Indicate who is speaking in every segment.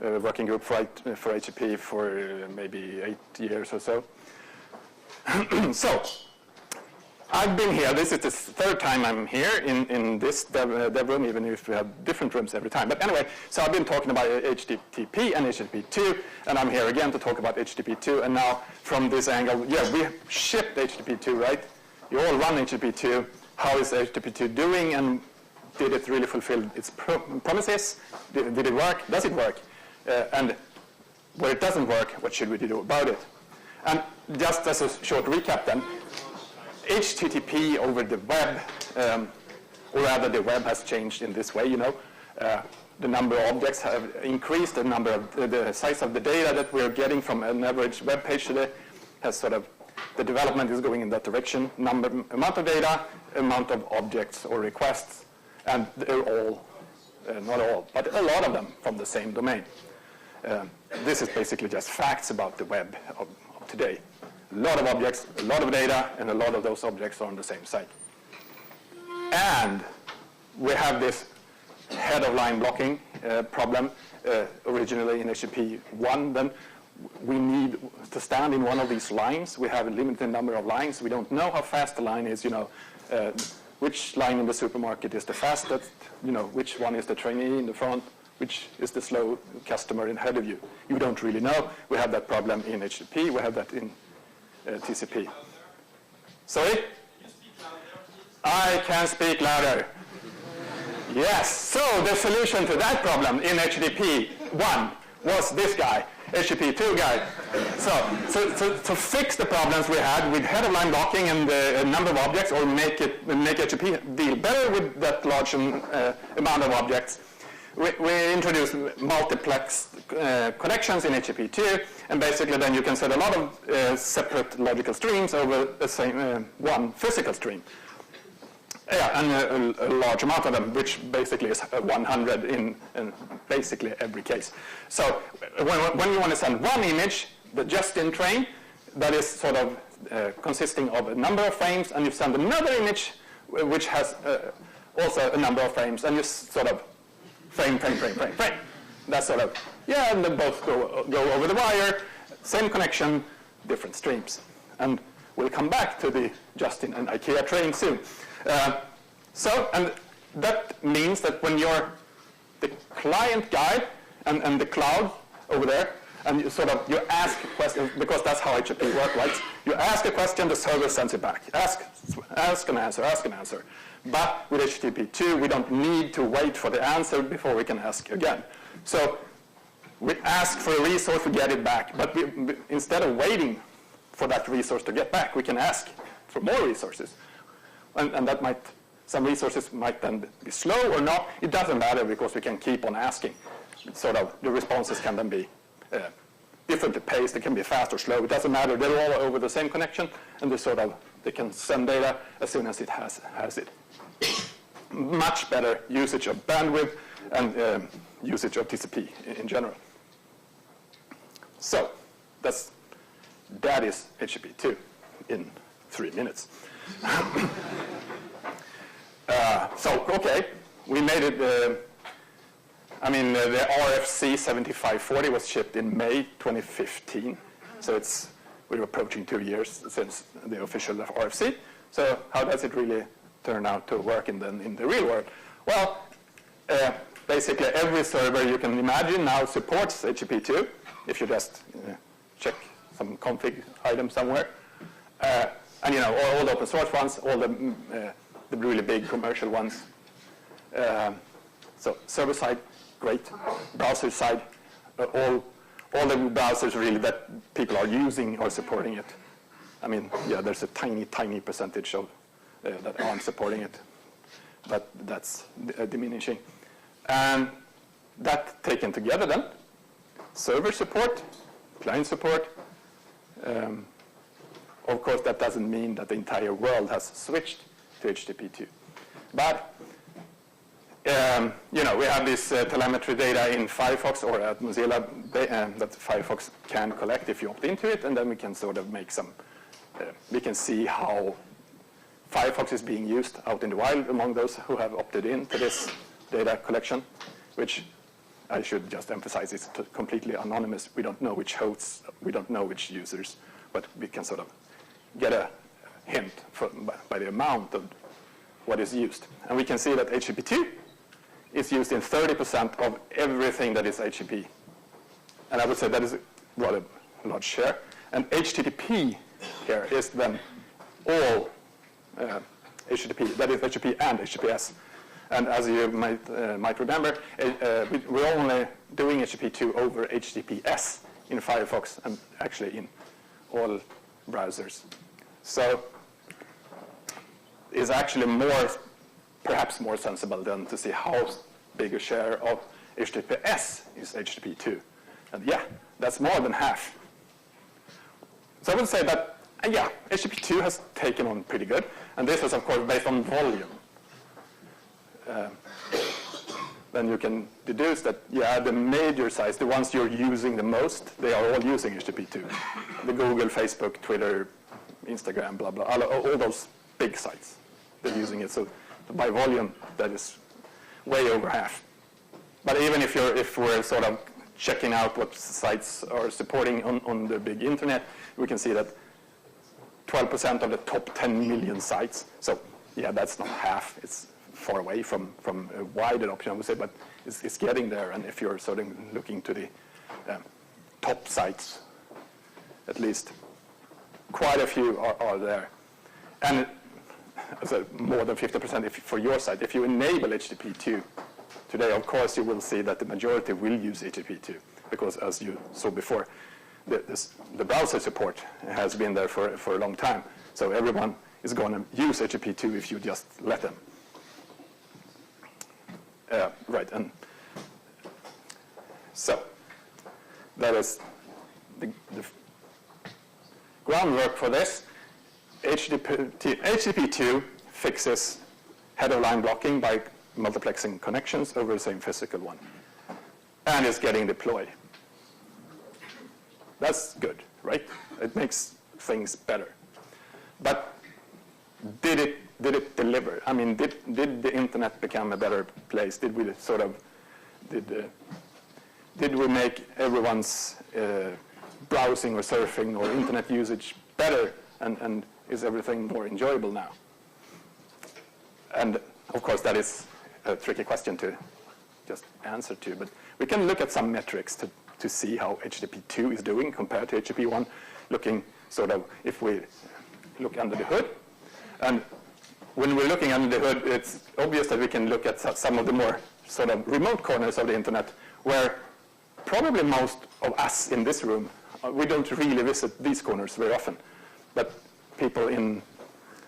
Speaker 1: working group for HTTP for maybe 8 years or so. So I've been here. This is the third time I'm here in this dev room, even if we have different rooms every time. But anyway, so I've been talking about HTTP and HTTP2, and I'm here again to talk about HTTP2. And now from this angle, yeah, we shipped HTTP2, right? You all run HTTP2. How is HTTP2 doing, and did it really fulfill its promises? Did it work? Does it work? And where it doesn't work, what should we do about it? And just as a short recap then, HTTP over the web, or rather the web has changed in this way, you know. The number of objects have increased, the size of the data that we're getting from an average web page today has sort of, the development is going in that direction. Amount of data, amount of objects or requests, and they're all, not all, but a lot of them from the same domain. This is basically just facts about the web of today. A lot of objects, a lot of data, and a lot of those objects are on the same site. And we have this head of line blocking problem originally in HTTP 1. Then we need to stand in one of these lines. We have a limited number of lines. We don't know how fast the line is, you know, which line in the supermarket is the fastest, you know, which one is the trainee in the front, which is the slow customer ahead of you. You don't really know. We have that problem in HTTP. We have that in TCP. Sorry? I can speak louder. Yes, so the solution to that problem in HTTP 1 was this guy, HTTP 2 guy. So to fix the problems we had with head of line blocking and the number of objects, or make HTTP deal better with that large amount of objects, we introduced multiplex connections in HTTP 2, and basically then you can set a lot of separate logical streams over the same one physical stream. Yeah, and a large amount of them, which basically is 100 in basically every case. So when you want to send one image, the just-in train, that is sort of consisting of a number of frames, and you send another image which has also a number of frames, and you sort of frame. That's sort of, yeah, and they both go over the wire, same connection, different streams. And we'll come back to the just-in and IKEA train soon. And that means that when you're the client guy and the cloud over there, and you ask a question, because that's how HTTP works, right? You ask a question, the server sends it back. Ask and answer. But with HTTP 2, we don't need to wait for the answer before we can ask again. So we ask for a resource, we get it back. But instead of waiting for that resource to get back, we can ask for more resources. And that might, some resources might then be slow or not. It doesn't matter, because we can keep on asking. The responses can then be differently paced. They can be fast or slow. It doesn't matter. They're all over the same connection, and they can send data as soon as it has it. Much better usage of bandwidth and usage of TCP in general. So that is HTTP 2 in 3 minutes. Okay, we made it. The RFC 7540 was shipped in May 2015. So we're approaching 2 years since the official RFC. So how does it really turn out to work in the real world? Well, basically every server you can imagine now supports HTTP 2. If you just check some config item somewhere. And all the open source ones, all the really big commercial ones. So server side, great. Browser side, all the browsers really that people are using are supporting it. There's a tiny percentage of that aren't supporting it, but that's diminishing. And that taken together then, server support, client support. Of course, that doesn't mean that the entire world has switched to HTTP 2. But, we have this telemetry data in Firefox or at Mozilla that Firefox can collect if you opt into it, and then we can make some, we can see how Firefox is being used out in the wild among those who have opted in to this data collection, which I should just emphasize it's completely anonymous. We don't know which hosts, we don't know which users, but we can sort of get a hint by the amount of what is used. And we can see that HTTP2 is used in 30% of everything that is HTTP. And I would say that is a rather large share. And HTTP here is then all HTTP, that is HTTP and HTTPS. And as you might remember, we're only doing HTTP2 over HTTPS in Firefox and actually in all browsers. So it's actually perhaps more sensible than to see how big a share of HTTPS is HTTP2. And yeah, that's more than half. So I would say that, yeah, HTTP2 has taken on pretty good. And this is, of course, based on volume. Then you can deduce that, yeah, the major sites, the ones you're using the most, they are all using HTTP2. The Google, Facebook, Twitter, Instagram, blah, blah, all those big sites, they're using it. So by volume, that is way over half. But even if we're sort of checking out what sites are supporting on the big internet, we can see that 12% of the top 10 million sites. So yeah, that's not half. It's far away from a wide adoption, I would say, but it's getting there. And if you're sort of looking to the top sites, at least quite a few are there. And as I said, more than 50% for your site. If you enable HTTP2 today, of course, you will see that the majority will use HTTP2 because, as you saw before, the browser support has been there for a long time. So everyone is going to use HTTP2 if you just let them. Right, and so that is the groundwork for this. HTTP2 fixes header-line blocking by multiplexing connections over the same physical one, and is getting deployed. That's good, right? It makes things better. But did it deliver? I mean, did the internet become a better place? Did we sort of did we make everyone's browsing or surfing or internet usage better? And is everything more enjoyable now? And of course, that is a tricky question to just answer to. But we can look at some metrics to see how HTTP2 is doing compared to HTTP1, looking sort of, if we look under the hood. And when we're looking under the hood, it's obvious that we can look at some of the more sort of remote corners of the internet where probably most of us in this room, we don't really visit these corners very often. But people in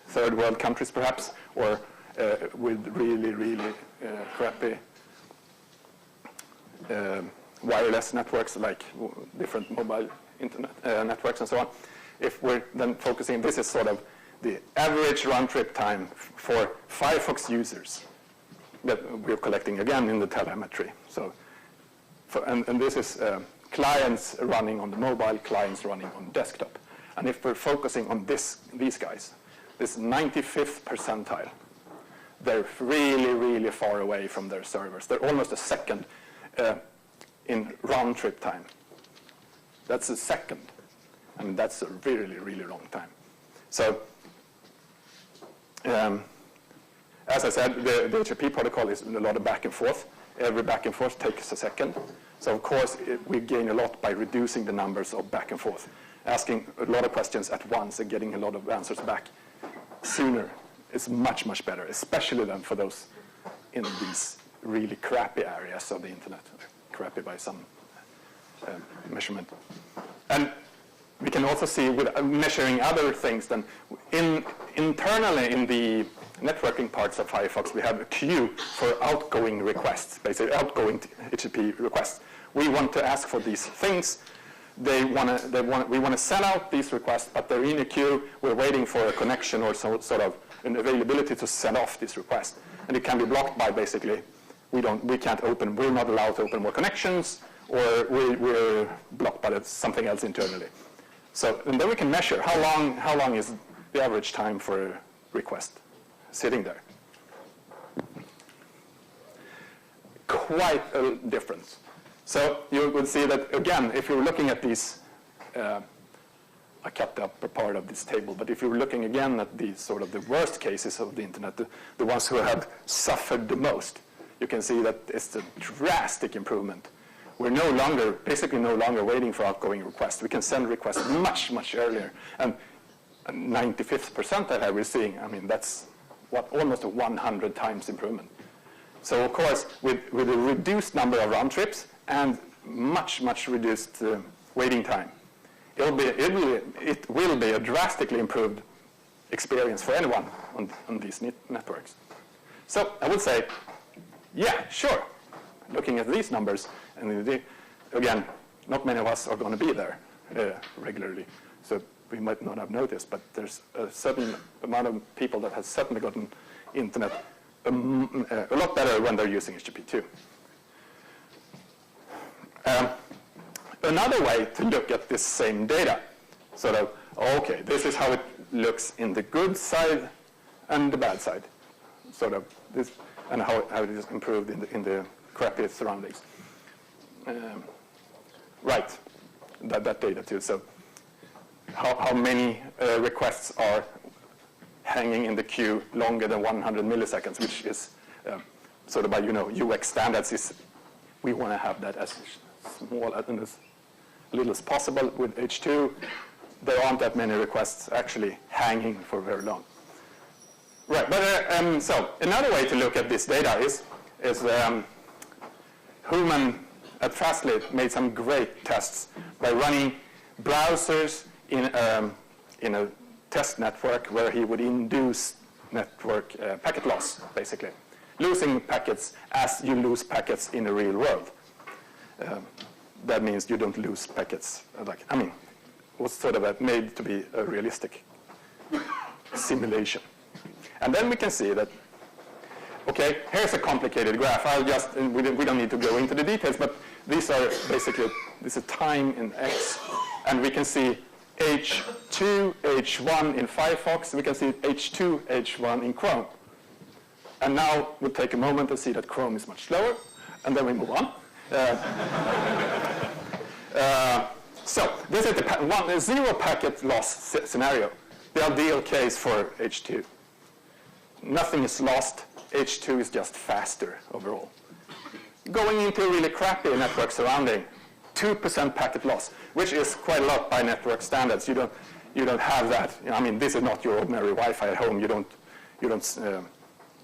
Speaker 1: third world countries perhaps, or with really, really crappy wireless networks like different mobile internet networks and so on. If we're then focusing, this is sort of the average round-trip time for Firefox users that we're collecting again in the telemetry. So, and this is clients running on the mobile, clients running on desktop. And if we're focusing on these guys, this 95th percentile, they're really, really far away from their servers. They're almost a second in round-trip time. That's a second. I mean, that's a really, really long time. So, as I said, the HTTP protocol is a lot of back and forth. Every back and forth takes a second. So, of course, we gain a lot by reducing the numbers of back and forth, asking a lot of questions at once and getting a lot of answers back sooner is much, much better, especially then for those in these really crappy areas of the internet, crappy by some measurement. And we can also see with measuring other things then internally in the networking parts of Firefox, we have a queue for outgoing requests, basically outgoing HTTP requests. We want to ask for these things. We want to send out these requests, but they're in a queue. We're waiting for a connection or sort of an availability to send off this request. And it can be blocked by basically, we're not allowed to open more connections, or we're blocked by something else internally. So, and then we can measure how long is the average time for a request sitting there. Quite a difference. So you would see that, again, if you're looking at these, I cut the upper part of this table, but if you're looking again at the sort of the worst cases of the internet, the ones who have suffered the most, you can see that it's a drastic improvement. We're basically no longer waiting for outgoing requests. We can send requests much, much earlier. And 95th percentile we're seeing, I mean, that's almost a 100 times improvement. So of course, with a reduced number of round trips and much, much reduced waiting time, it will be a drastically improved experience for anyone on these networks. So I would say, yeah, sure. Looking at these numbers, and again, not many of us are going to be there regularly. So we might not have noticed, but there's a certain amount of people that has certainly gotten internet a lot better when they're using HTTP2. Another way to look at this same data, sort of, okay, this is how it looks in the good side and the bad side, sort of this, and how it is improved in the crappy surroundings. Right, that data too. So how many requests are hanging in the queue longer than 100 milliseconds, which is sort of by UX standards, we want to have that as small and as little as possible. With H2, there aren't that many requests actually hanging for very long. Right, but so another way to look at this data is Human at Fastly made some great tests by running browsers in a test network where he would induce network packet loss, basically. Losing packets as you lose packets in the real world. That means you don't lose packets. It was sort of made to be a realistic simulation. And then we can see that, okay, here's a complicated graph. We don't need to go into the details, but these are basically, this is time in X, and we can see H2, H1 in Firefox, we can see H2, H1 in Chrome. And now we'll take a moment to see that Chrome is much slower, and then we move on. So this is the zero packet loss scenario, the ideal case for H2. Nothing is lost. H2 is just faster overall. Going into a really crappy network surrounding, 2% packet loss, which is quite a lot by network standards. You don't have that. This is not your ordinary Wi-Fi at home. You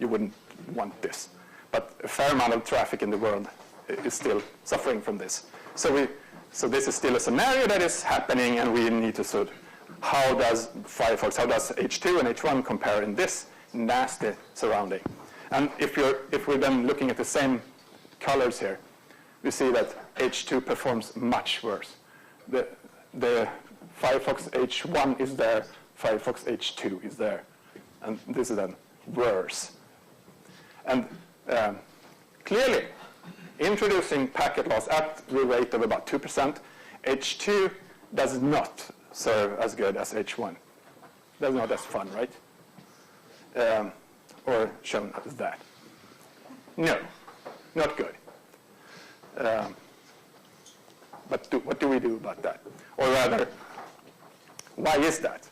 Speaker 1: wouldn't want this. But a fair amount of traffic in the world is still suffering from this. So this is still a scenario that is happening, and we need to sort of, how does Firefox, how does H2 and H1 compare in this nasty surrounding? And if we're then looking at the same colors here, we see that H2 performs much worse. The Firefox H1 is there, Firefox H2 is there, and this is then worse. And clearly, introducing packet loss at the rate of about 2%, H2 does not serve as good as H1. That's not as fun, right? Or shown as that. No, not good. But what do we do about that? Or rather, why is that?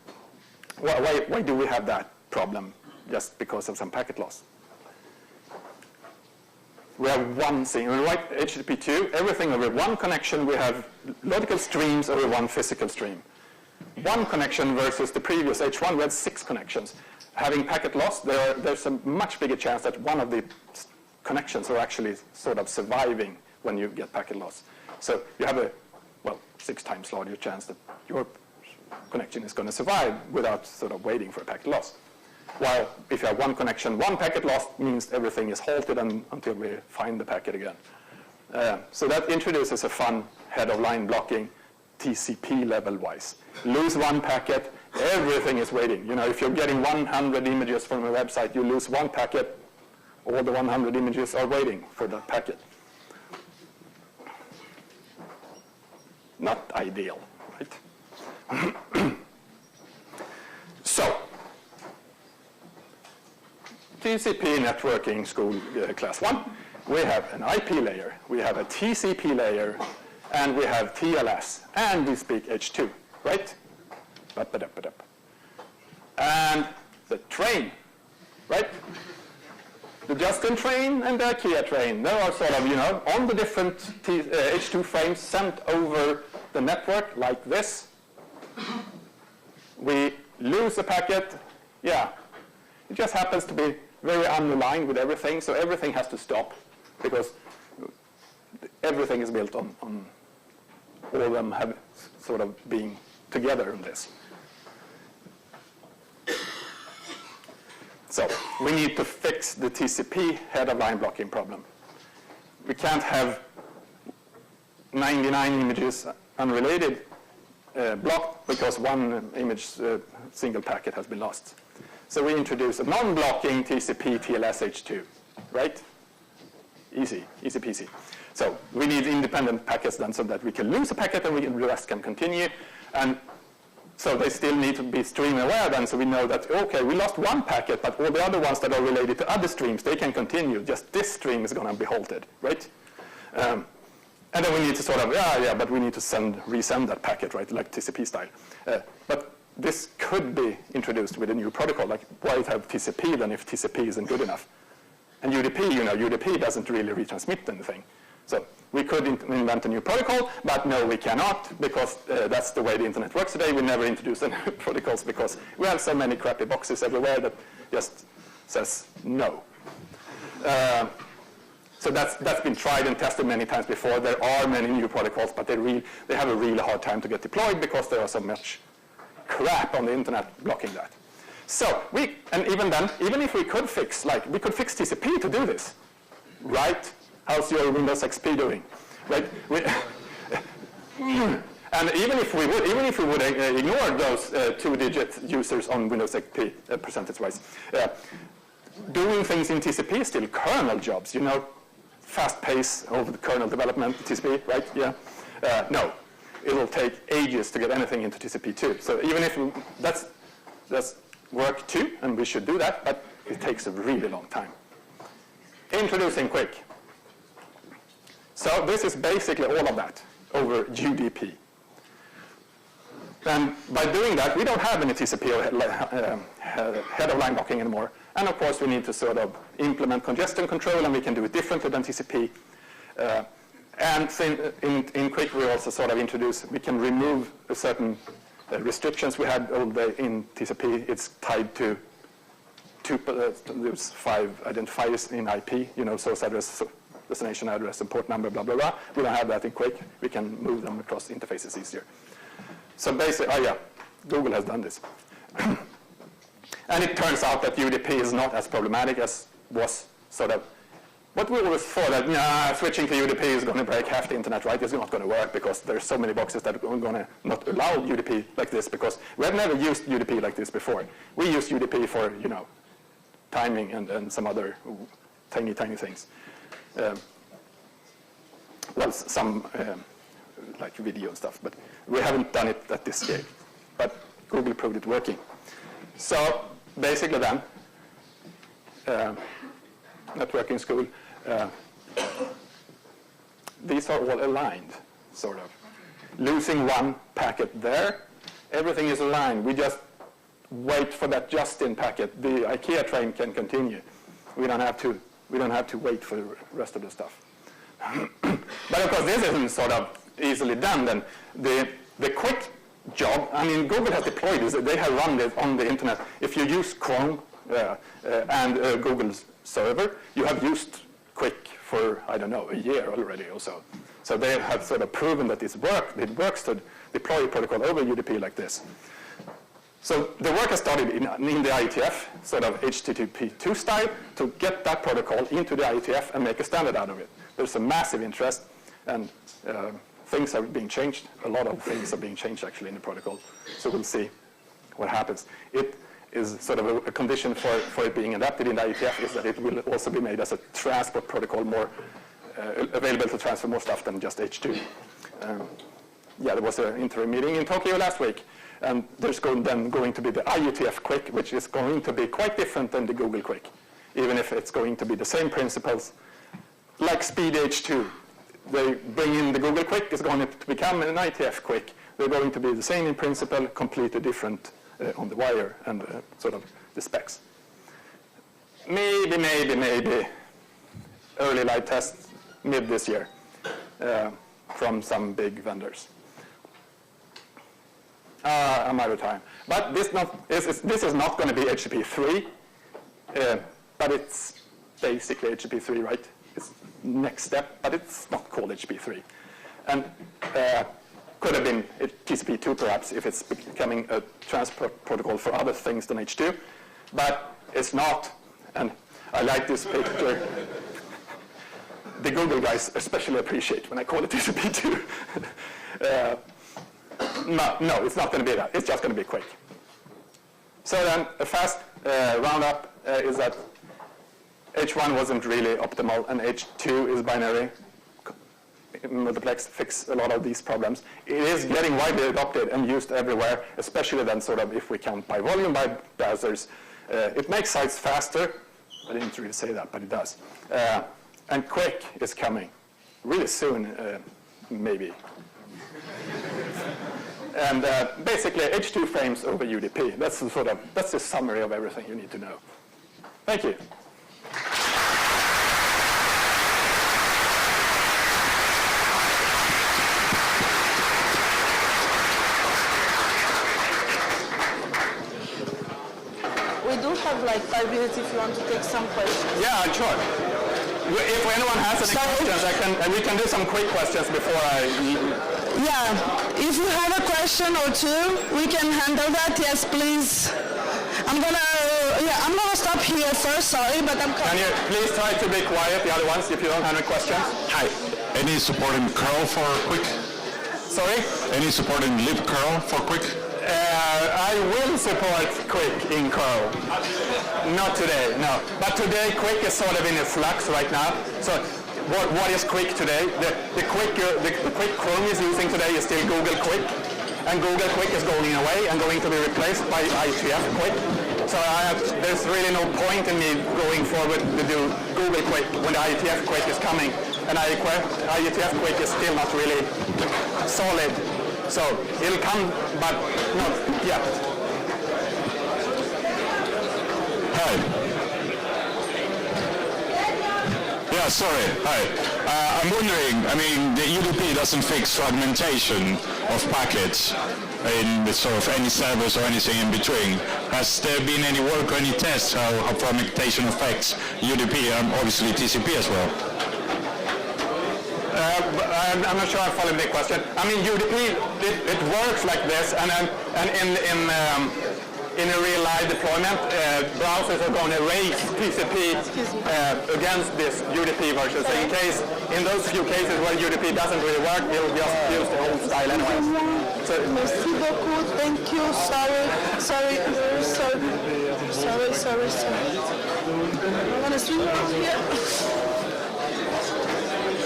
Speaker 1: Why do we have that problem just because of some packet loss? We have one thing. We write HTTP2, everything over one connection. We have logical streams over one physical stream. One connection versus the previous H1, we had 6 connections. Having packet loss, there's a much bigger chance that one of the connections are actually sort of surviving when you get packet loss. So you have 6 times larger chance that your connection is going to survive without sort of waiting for a packet loss. While if you have one connection, one packet loss means everything is halted until we find the packet again. So that introduces a fun head-of-line blocking TCP level-wise. Lose one packet, everything is waiting. If you're getting 100 images from a website, you lose one packet, all the 100 images are waiting for that packet. Not ideal, right? So, TCP networking school class 1. we have an IP layer, we have a TCP layer, and we have TLS, and we speak H2, right? And the train, right? The Justin train and the IKEA train, they are sort of, on the different H2 frames sent over the network like this. We lose a packet, yeah. It just happens to be very unaligned with everything, so everything has to stop because everything is built on all of them have sort of being together in this. So we need to fix the TCP head-of-line blocking problem. We can't have 99 images unrelated blocked because one image single packet has been lost. So we introduce a non-blocking TCP TLS H2, right? Easy peasy. So we need independent packets then so that we can lose a packet and the rest can continue. And so they still need to be stream aware then, so we know that, okay, we lost one packet, but all the other ones that are related to other streams, they can continue. Just this stream is going to be halted, right? And then we need to sort of, but we need to resend that packet, right, like TCP style. But this could be introduced with a new protocol, like why have TCP then if TCP isn't good enough? And UDP, UDP doesn't really retransmit anything. So we could invent a new protocol, but no, we cannot, because that's the way the internet works today. We never introduce any protocols because we have so many crappy boxes everywhere that just says no. So that's been tried and tested many times before. There are many new protocols, but they have a really hard time to get deployed because there are so much crap on the internet blocking that. So and even then, even if we could fix TCP to do this, right? How's your Windows XP doing, right? And even if we would ignore those two-digit users on Windows XP percentage-wise, doing things in TCP is still kernel jobs, fast pace of the kernel development, TCP, right? Yeah. No, it will take ages to get anything into TCP too. So even if that's work too, and we should do that, but it takes a really long time. Introducing Quick. So this is basically all of that over UDP. And by doing that, we don't have any TCP or head-of-line blocking anymore. And of course, we need to sort of implement congestion control, and we can do it differently than TCP. And in Quick, we also sort of we can remove certain restrictions we had all day in TCP. It's tied to there's 5 identifiers in IP, source address, destination address, and port number, blah, blah, blah. We don't have that in Quick. We can move them across interfaces easier. So basically, Google has done this. And it turns out that UDP is not as problematic as was sort of what we always thought that switching to UDP is going to break half the internet, right? It's not going to work because there's so many boxes that are going to not allow UDP like this because we have never used UDP like this before. We use UDP for, timing and some other tiny things. Some like video and stuff, but we haven't done it at this scale. But Google proved it working. So basically then, networking school, these are all aligned, sort of. Losing one packet there, everything is aligned. We just wait for that just-in packet. The IKEA train can continue. We don't have to wait for the rest of the stuff. But of course, this isn't sort of easily done. Then the Quick job, Google has deployed this. They have run this on the internet. If you use Chrome and Google's server, you have used Quick for, I don't know, a year already or so. So they have sort of proven that it works to deploy a protocol over UDP like this. So the work has started in the IETF, sort of HTTP2 style, to get that protocol into the IETF and make a standard out of it. There's a massive interest, and things are being changed. A lot of things are being changed, actually, in the protocol. So we'll see what happens. It is sort of a condition for it being adapted in the IETF is that it will also be made as a transport protocol, more available to transfer more stuff than just H2. There was an interim meeting in Tokyo last week. And there's going to be the IETF Quick, which is going to be quite different than the Google Quick, even if it's going to be the same principles, like Speed H2. They bring in the Google Quick, it's going to become an IETF Quick. They're going to be the same in principle, completely different on the wire and sort of the specs. Maybe early light tests mid this year from some big vendors. I'm out of time. But this is not going to be HTTP 3, but it's basically HTTP 3, right? It's next step, but it's not called HTTP 3. And could have been TCP 2 perhaps if it's becoming a transport protocol for other things than H2, but it's not. And I like this picture. The Google guys especially appreciate when I call it TCP 2. No, it's not going to be that. It's just going to be quick. So then a fast roundup is that H1 wasn't really optimal, and H2 is binary. Multiplex fix a lot of these problems. It is getting widely adopted and used everywhere, especially then sort of if we count by volume by browsers. It makes sites faster. I didn't really say that, but it does. And quick is coming really soon, maybe. And basically H2 frames over UDP. That's the summary of everything you need to know. Thank you.
Speaker 2: We do have like 5 minutes if you want to take some questions.
Speaker 1: Yeah, sure. If anyone has any questions, we can do some quick questions before I...
Speaker 2: Yeah, if you have a question or two, we can handle that. Yes, please. I'm gonna stop here first. Sorry, but I'm coming.
Speaker 1: Can you please try to be quiet, the other ones, if you don't have any questions?
Speaker 3: Hi. Any support in curl for quick?
Speaker 1: Sorry?
Speaker 3: Any support in lib curl for quick?
Speaker 1: I will support quick in curl. Not today, no. But today, quick is sort of in a flux right now. So what is quick today? The quick Chrome is using today is still Google Quick. And Google Quick is going away and going to be replaced by IETF Quick. So there's really no point in me going forward to do Google Quick when the IETF Quick is coming. And IETF Quick is still not really solid. So it'll come, but not yet.
Speaker 3: Hi. Yeah, sorry. Hi. I'm wondering, I mean, the UDP doesn't fix fragmentation of packets in sort of any servers or anything in between. Has there been any work or any tests how fragmentation affects UDP and obviously TCP as well?
Speaker 1: I'm not sure I followed the question. I mean, UDP, it works like this, and in a real live deployment, browsers are going to raise TCP against this UDP version. So in those few cases where UDP doesn't really work, we'll just use the old style anyway. So,
Speaker 2: merci beaucoup. Thank you. Sorry. I'm gonna swing around here.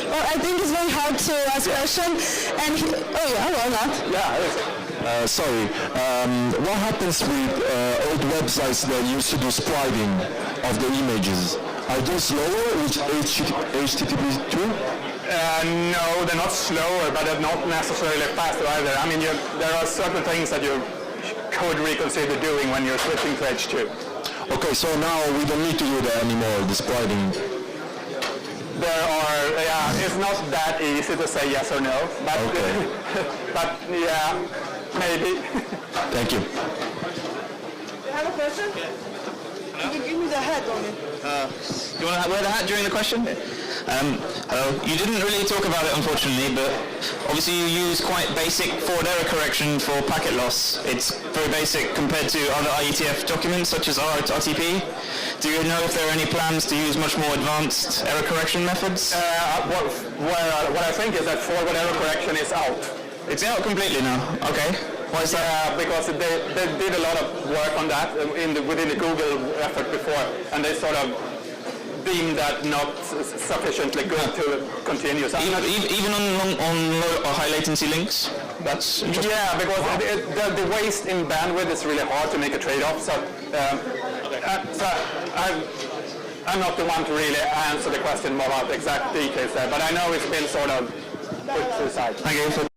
Speaker 2: Well, I think it's very hard to ask questions, and why not?
Speaker 1: Yeah.
Speaker 4: Sorry, what happens with old websites that used to do splitting of the images? Are they slower with HTTP 2?
Speaker 1: No, they're not slower, but they're not necessarily faster either. I mean, there are certain things that you could reconsider doing when you're switching to H2.
Speaker 4: Okay, so now we don't need to do that anymore, the splitting.
Speaker 1: It's not that easy to say yes or no, but,
Speaker 4: okay.
Speaker 1: But yeah, maybe.
Speaker 4: Thank you.
Speaker 2: You have a question? You can give me the hat on it.
Speaker 5: You want to wear the hat during the question? Hello. You didn't really talk about it, unfortunately, but obviously you use quite basic forward error correction for packet loss. It's very basic compared to other IETF documents, such as RTP. Do you know if there are any plans to use much more advanced error correction methods?
Speaker 1: What I think is that forward error correction is out.
Speaker 5: It's out completely now. Okay. Why is that?
Speaker 1: Because they did a lot of work on that within the Google effort before, and they sort of deemed that not sufficiently good to continue. So
Speaker 5: even on low or high latency links? That's interesting.
Speaker 1: Yeah, because the waste in bandwidth is really hard to make a trade-off. So I'm not the one to really answer the question about exact details there, but I know it's been sort of put to the side.
Speaker 5: Thank you.